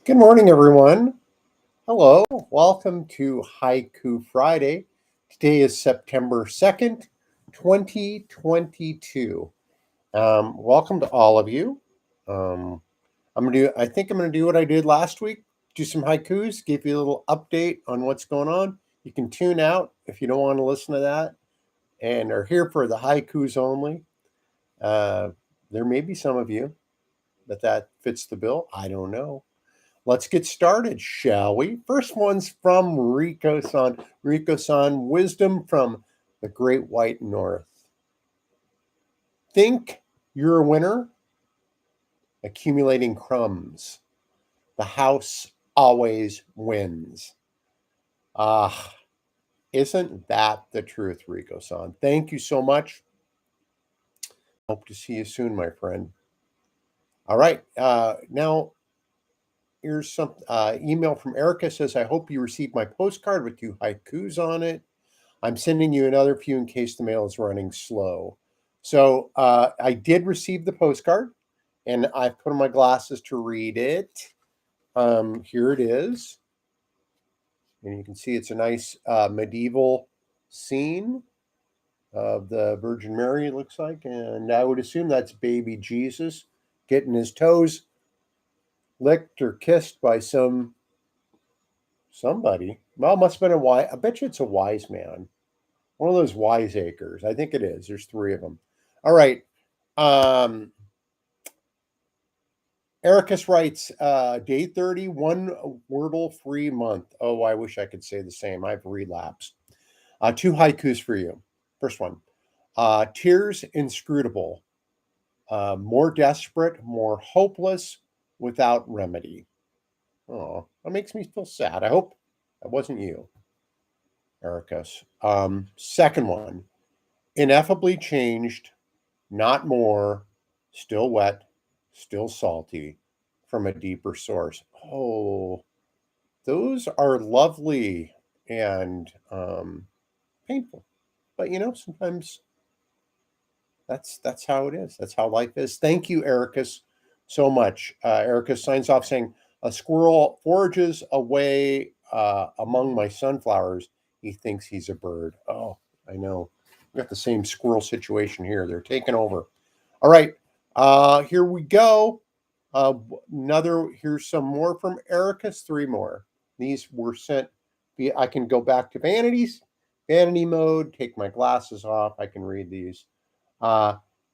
Good morning, everyone. Hello. Welcome to Haiku Friday. Today is September 2nd, 2022. Welcome to all of you. I think I'm gonna do what I did last week. Do some haikus, give you a little update on what's going on. You can tune out if you don't want to listen to that and are here for the haikus only. Uh, there may be some of you that fits the bill. I don't know. Let's get started, shall we? First one's from Rico san. Rico san, wisdom from the great white north. Think you're a winner, accumulating crumbs. The house always wins. Ah, isn't that the truth, Rico san? Thank you so much. Hope to see you soon, my friend. All right, now here's some email from Erica says, I hope you received my postcard with 2 haikus on it. I'm sending you another few in case the mail is running slow. So I did receive the postcard and I've put on my glasses to read it. Here it is. And you can see it's a nice medieval scene of the Virgin Mary, it looks like. And I would assume that's baby Jesus getting his toes licked or kissed by somebody. Well, it must have been I bet you it's a wise man. One of those wiseacres. I think it is. There's 3 of them. All right. Ericus writes, day 30, 1 Wordle free month. Oh, I wish I could say the same. I've relapsed. 2 haikus for you. First one. Tears inscrutable. More desperate, more hopeless, without remedy. Oh, that makes me feel sad. I hope that wasn't you, Ericus. Second one. Ineffably changed, not more, still wet, still salty, from a deeper source. Oh, those are lovely and painful. But sometimes that's how it is. That's how life is. Thank you, Ericus, so much. Ericus signs off saying, a squirrel forages away among my sunflowers. He thinks he's a bird. Oh, I know. We got the same squirrel situation here. They're taking over. All right, here we go. Here's some more from Ericus. 3 more. These were sent. I can go back to vanity mode. Take my glasses off. I can read these.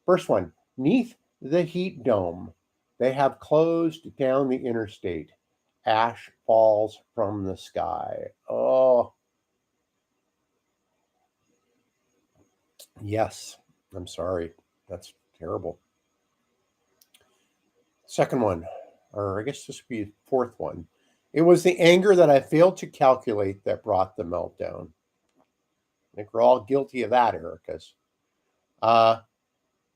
First one. Neath the heat dome, they have closed down the interstate. Ash falls from the sky. Oh, yes. I'm sorry. That's terrible. Second one, or I guess this would be the 4th one. It was the anger that I failed to calculate that brought the meltdown. I think we're all guilty of that, Ericus.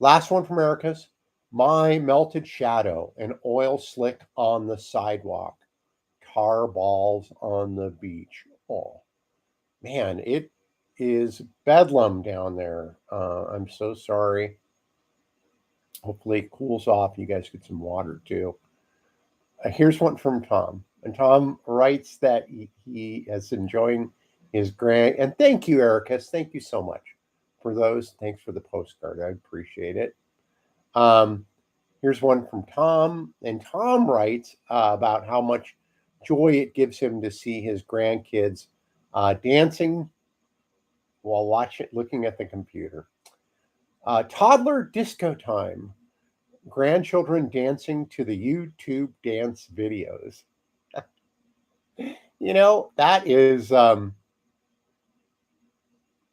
Last one from Ericus. My melted shadow, an oil slick on the sidewalk, tar balls on the beach. Oh, man, it is bedlam down there. I'm so sorry. Hopefully it cools off. You guys get some water too. Here's one from Tom. And Tom writes that he is enjoying his grand. And thank you, Ericus. Thank you so much for those. Thanks for the postcard. I appreciate it. Here's one from Tom. And Tom writes about how much joy it gives him to see his grandkids dancing while looking at the computer. Toddler disco time. Grandchildren dancing to the YouTube dance videos.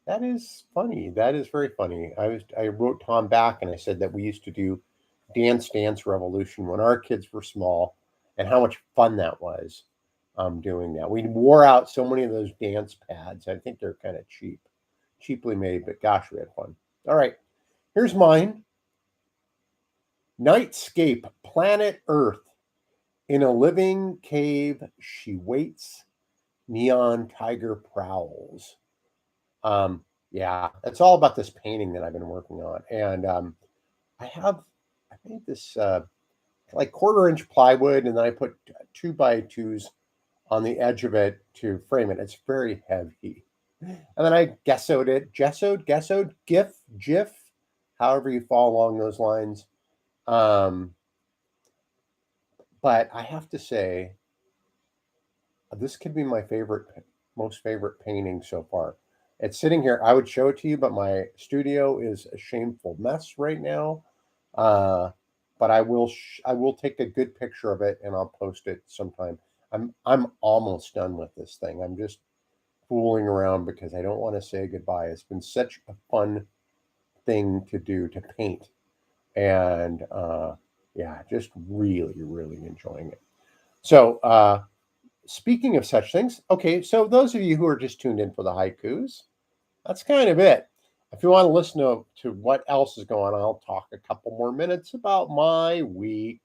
That is funny. That is very funny. I wrote Tom back and I said that we used to do Dance Revolution when our kids were small, and how much fun that was. Doing that. We wore out so many of those dance pads. I think they're kind of cheaply made, but gosh, we had fun. All right, here's mine. Nightscape, planet Earth. In a living cave, she waits. Neon tiger prowls. Yeah, it's all about this painting that I've been working on, and I made this like 1/4 inch plywood, and then I put 2x2s on the edge of it to frame it. It's very heavy. And then I gessoed, GIF, however you fall along those lines. Um, but I have to say, this could be my most favorite painting so far. It's sitting here. I would show it to you, but my studio is a shameful mess right now. Uh, but I will take a good picture of it and I'll post it sometime. I'm almost done with this thing. I'm just fooling around because I don't want to say goodbye. It's been such a fun thing to do, to paint, and yeah, just really really enjoying it. So speaking of such things, okay, so those of you who are just tuned in for the haikus, that's kind of it. If you want to listen to what else is going on, I'll talk a couple more minutes about my week.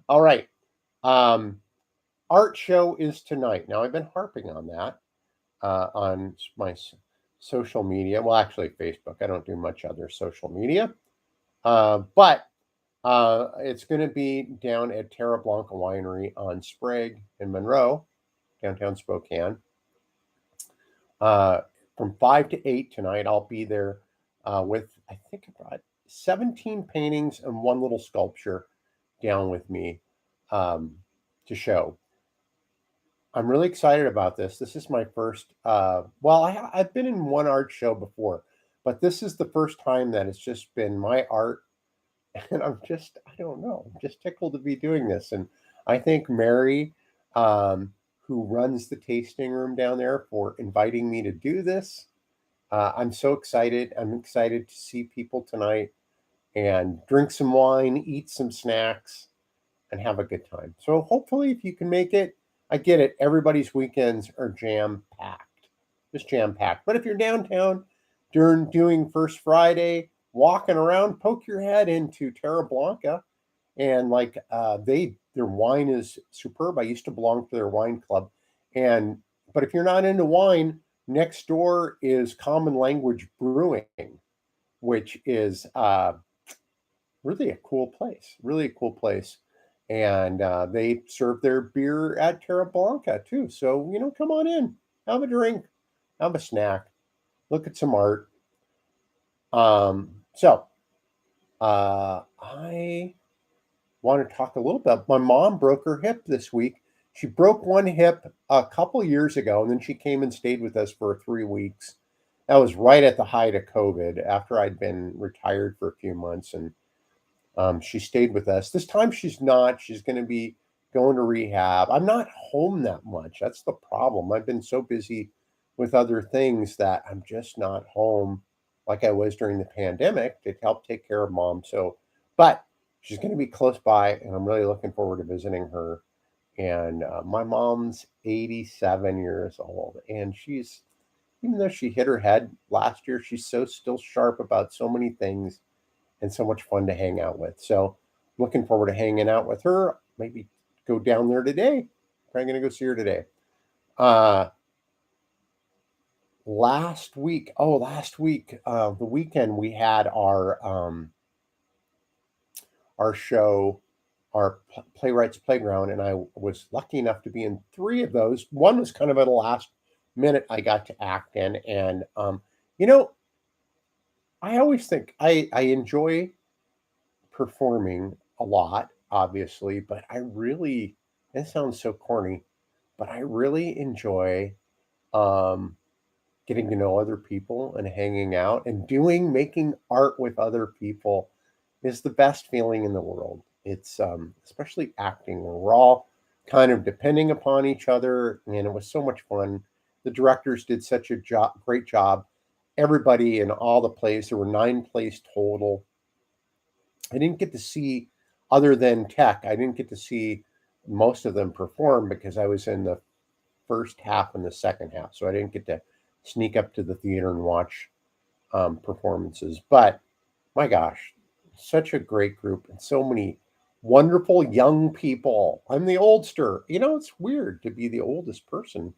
All right. Um, art show is tonight. Now, I've been harping on that on my social media. Well, actually, Facebook. I don't do much other social media. But it's going to be down at Terra Blanca Winery on Sprague in Monroe, downtown Spokane. Uh, from 5 to 8 tonight, I'll be there with, I think, about 17 paintings and one little sculpture down with me um, to show. I'm really excited about this. This is my first, well, I've been in one art show before, but this is the first time that it's just been my art. And I don't know, I'm just tickled to be doing this. And I thank Mary, who runs the tasting room down there, for inviting me to do this. I'm so excited. I'm excited to see people tonight and drink some wine, eat some snacks, and have a good time. So hopefully, if you can make it, I get it. Everybody's weekends are jam packed, just jam packed. But if you're downtown during doing First Friday, walking around, poke your head into Terra Blanca, and like their wine is superb. I used to belong to their wine club, and but if you're not into wine, next door is Common Language Brewing, which is really a cool place. Really a cool place. And they serve their beer at Terra Blanca too. So, come on in, have a drink, have a snack, look at some art. I want to talk a little bit. My mom broke her hip this week. She broke one hip a couple years ago, and then she came and stayed with us for 3 weeks. That was right at the height of COVID, after I'd been retired for a few months, and she stayed with us. This time she's not. She's going to be going to rehab. I'm not home that much. That's the problem. I've been so busy with other things that I'm just not home like I was during the pandemic to help take care of mom. So, but she's going to be close by, and I'm really looking forward to visiting her. And my mom's 87 years old, and even though she hit her head last year, she's so still sharp about so many things and so much fun to hang out with. So looking forward to hanging out with her. Maybe go down there today. Probably going to go see her today. Uh, last week, the weekend, we had our show, our Playwrights Playground, and I was lucky enough to be in three of those. One was kind of at the last minute I got to act in, and you know, I always think I enjoy performing a lot, obviously, but it sounds so corny, but I really enjoy um, getting to know other people and hanging out and making art with other people is the best feeling in the world. It's especially acting where we're all kind of depending upon each other, and it was so much fun. The directors did such a great job. Everybody in all the plays, there were 9 plays total. I didn't get to see, other than Tech, I didn't get to see most of them perform because I was in the first half and the second half. So I didn't get to sneak up to the theater and watch performances. But my gosh, such a great group and so many wonderful young people. I'm the oldster. It's weird to be the oldest person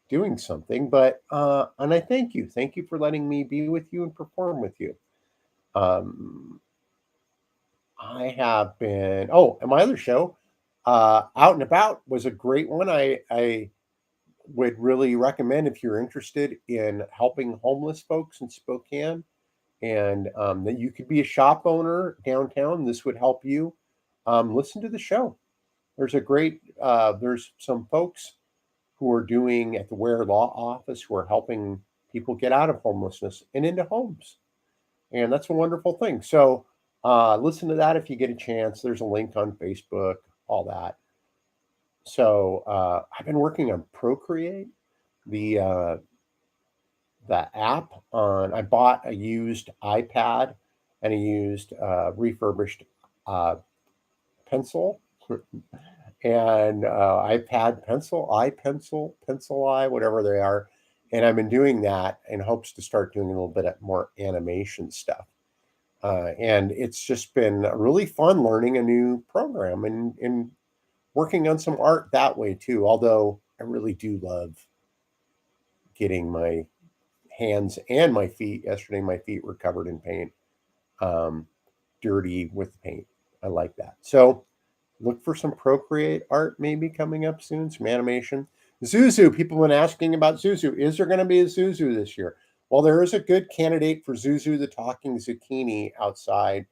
doing something, but and I thank you. Thank you for letting me be with you and perform with you. Um, I have been. And my other show, Out and About, was a great one. I would really recommend if you're interested in helping homeless folks in Spokane, and that you could be a shop owner downtown. This would help you. Listen to the show. There's some folks who are doing at the Ware Law Office who are helping people get out of homelessness and into homes. And that's a wonderful thing. So listen to that if you get a chance. There's a link on Facebook, all that. So I've been working on Procreate, the uh, the app on. I bought a used iPad and a used refurbished uh, pencil and iPad pencil, iPencil, pencil eye, whatever they are. And I've been doing that in hopes to start doing a little bit of more animation stuff. And it's just been really fun learning a new program and working on some art that way too. Although I really do love getting my hands and my feet. Yesterday, my feet were covered in paint, um, dirty with paint. I like that. So look for some Procreate art maybe coming up soon, some animation. Zuzu, people have been asking about Zuzu. Is there going to be a Zuzu this year? Well, there is a good candidate for Zuzu the Talking Zucchini outside.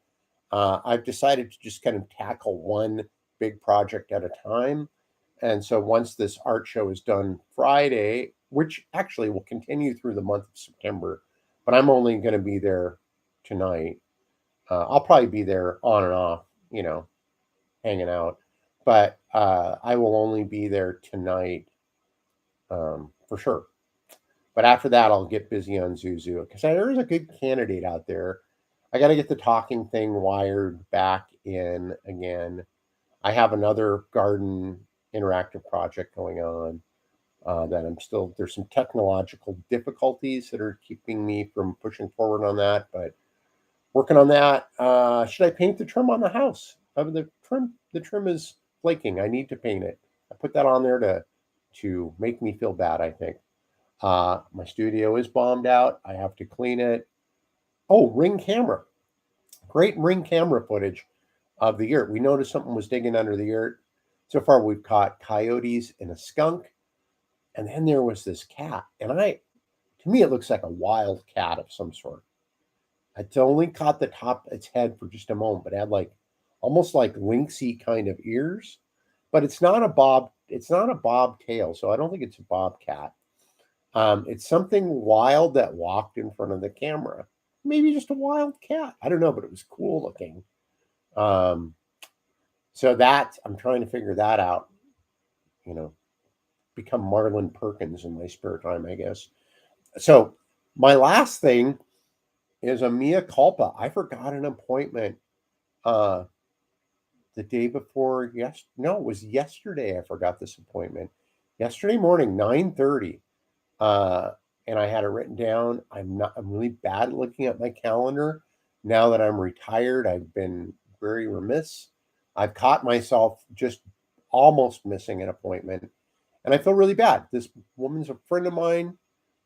I've decided to just kind of tackle one big project at a time. And so once this art show is done Friday, which actually will continue through the month of September, but I'm only going to be there tonight. I'll probably be there on and off, hanging out. But I will only be there tonight for sure. But after that, I'll get busy on Zuzu because there is a good candidate out there. I got to get the talking thing wired back in again. I have another garden interactive project going on that there's some technological difficulties that are keeping me from pushing forward on that, but working on that. Should I paint the trim on the house? The trim is flaking. I need to paint it. I put that on there to make me feel bad, I think. My studio is bombed out. I have to clean it. Oh, Ring camera. Great Ring camera footage of the yurt. We noticed something was digging under the yurt. So far, we've caught coyotes and a skunk. And then there was this cat. To me, it looks like a wild cat of some sort. It's only caught the top of its head for just a moment, but it had almost like lynxy kind of ears. But it's not a bob. It's not a bobtail, so I don't think it's a bobcat. It's something wild that walked in front of the camera. Maybe just a wild cat. I don't know, but it was cool looking. Um, so I'm trying to figure that out. You know, become Marlon Perkins in my spare time, I guess. So my last thing is a mea culpa. I forgot an appointment uh, the day before. Yes, no, it was yesterday. I forgot this appointment. Yesterday morning, 9:30. Uh, and I had it written down. I'm really bad at looking at my calendar. Now that I'm retired, I've been very remiss. I've caught myself just almost missing an appointment. And I feel really bad. This woman's a friend of mine.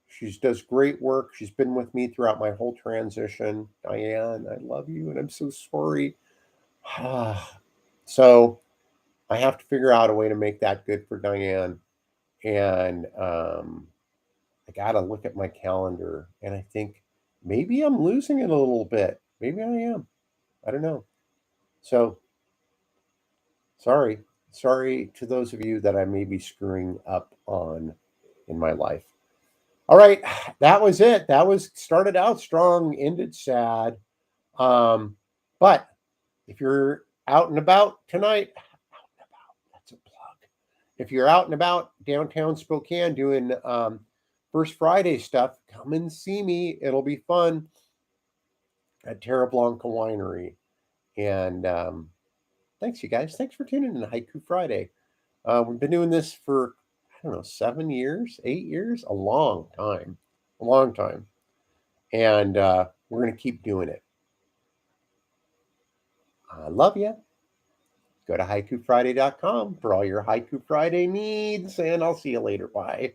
She does great work. She's been with me throughout my whole transition. Diane, I love you and I'm so sorry. So I have to figure out a way to make that good for Diane. And I got to look at my calendar and I think maybe I'm losing it a little bit. Maybe I am. I don't know. So sorry. Sorry to those of you that I may be screwing up on in my life. All right. That was it. That was started out strong, ended sad. Um, but if you're out and about tonight, out and about, that's a plug. If you're out and about downtown Spokane doing First Friday stuff, come and see me. It'll be fun at Terra Blanca Winery. And thanks, you guys. Thanks for tuning in to Haiku Friday. We've been doing this for, I don't know, 7 years, 8 years, a long time, a long time. And we're going to keep doing it. I love you. Go to haikufriday.com for all your Haiku Friday needs, and I'll see you later. Bye.